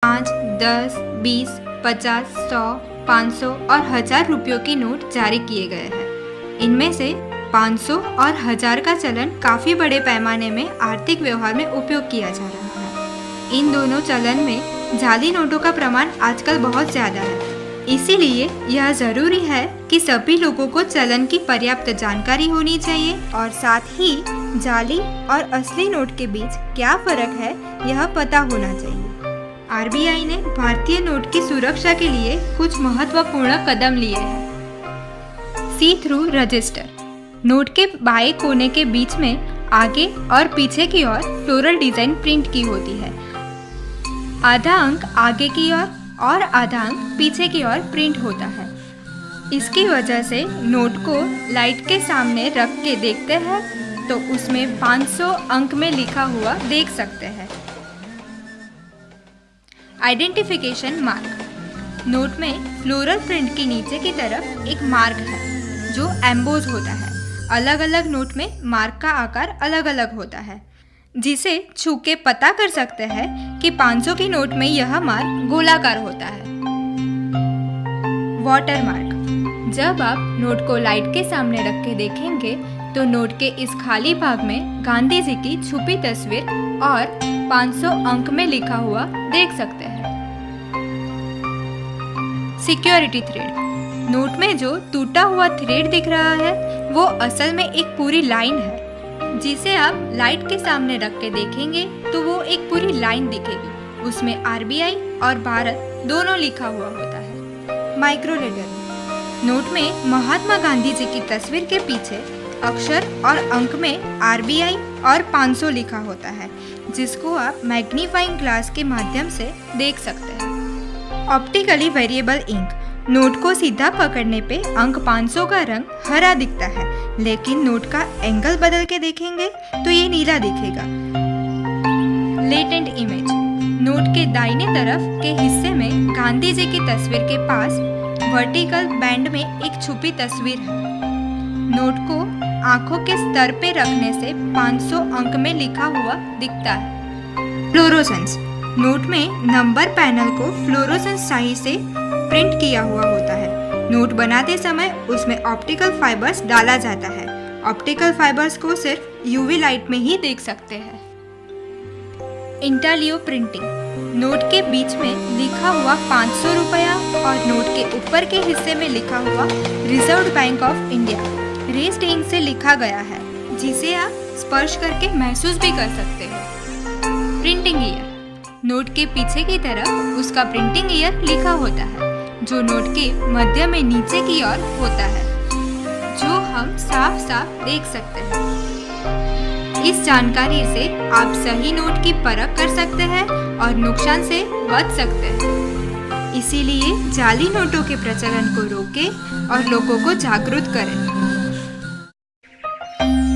5, 10, 20, 50, 100, 500 और 1000 रुपयों के नोट जारी किए गए हैं। इनमें से 500 और 1000 का चलन काफ़ी बड़े पैमाने में आर्थिक व्यवहार में उपयोग किया जा रहा है। इन दोनों चलन में जाली नोटों का प्रमाण आजकल बहुत ज़्यादा है। इसीलिए यह ज़रूरी है कि सभी लोगों को चलन की पर्याप्त जानकारी होनी चाहिए और साथ ही जाली और असली नोट के बीच क्या फ़र्क है यह पता होना चाहिए। आरबीआई ने भारतीय नोट की सुरक्षा के लिए कुछ महत्वपूर्ण कदम लिए हैं। सी थ्रू रजिस्टर। नोट के बाएं कोने के बीच में आगे और पीछे की ओर फ्लोरल डिजाइन प्रिंट की होती है। आधा अंक आगे की ओर और आधा अंक पीछे की ओर प्रिंट होता है। इसकी वजह से नोट को लाइट के सामने रख के देखते हैं तो उसमें 500 अंक में लिखा हुआ देख सकते हैं। Identification mark. नोट में फ्लोरल प्रिंट के नीचे की तरफ एक मार्क है जो एम्बोज होता है। अलग अलग नोट में मार्क का आकार अलग अलग होता है, जिसे छू के पता कर सकते हैं कि 500 की नोट में यह मार्क गोलाकार होता है। Water mark. जब आप नोट को लाइट के सामने रख के देखेंगे तो नोट के इस खाली भाग में गांधी जी की छुपी तस्वीर और 500 अंक में लिखा हुआ देख सकते हैं। Security thread. नोट में जो टूटा हुआ थ्रेड दिख रहा है वो असल में एक पूरी लाइन है, जिसे आप लाइट के सामने रख के देखेंगे तो वो एक पूरी लाइन दिखेगी। उसमें आरबीआई और भारत दोनों लिखा हुआ होता है। Micro letter. नोट में महात्मा गांधी जी की तस्वीर के पीछे अक्षर और अंक में आरबीआई और 500 लिखा होता है, जिसको आप मैग्नीफाइंग ग्लास के माध्यम से देख सकते हैं। Optically variable ink. नोट को सीधा पकड़ने पे अंक 500 का रंग हरा दिखता है, लेकिन नोट का एंगल बदल के देखेंगे तो ये नीला दिखेगा। Latent image. नोट के दाहिने तरफ के हिस्से में गांधी जी की तस्वीर के पास वर्टिकल बैंड में एक छुपी तस्वीर है। नोट को आंखों के स्तर पे रखने से 500 अंक में लिखा हुआ दिखता है। फ्लोरोसेंस। नोट में नंबर पैनल को फ्लोरोसेंस स्याही से प्रिंट किया हुआ होता है। नोट बनाते समय उसमें ऑप्टिकल फाइबर्स डाला जाता है। ऑप्टिकल फाइबर्स को सिर्फ यूवी लाइट में ही देख सकते हैं। इंटालियो प्रिंटिंग। नोट के बीच में लिखा हुआ 500 रुपया और नोट के ऊपर के हिस्से में लिखा हुआ Reserve Bank of India raised ink से लिखा गया है, जिसे आप स्पर्श करके महसूस भी कर सकते हो। Printing year. नोट के पीछे की तरफ उसका प्रिंटिंग ईयर लिखा होता है, जो नोट के मध्य में नीचे की ओर होता है, जो हम साफ साफ देख सकते हैं। इस जानकारी से आप सही नोट की परख कर सकते हैं और नुकसान से बच सकते हैं। इसीलिए जाली नोटों के प्रचलन को रोकें और लोगों को जागरूक करें।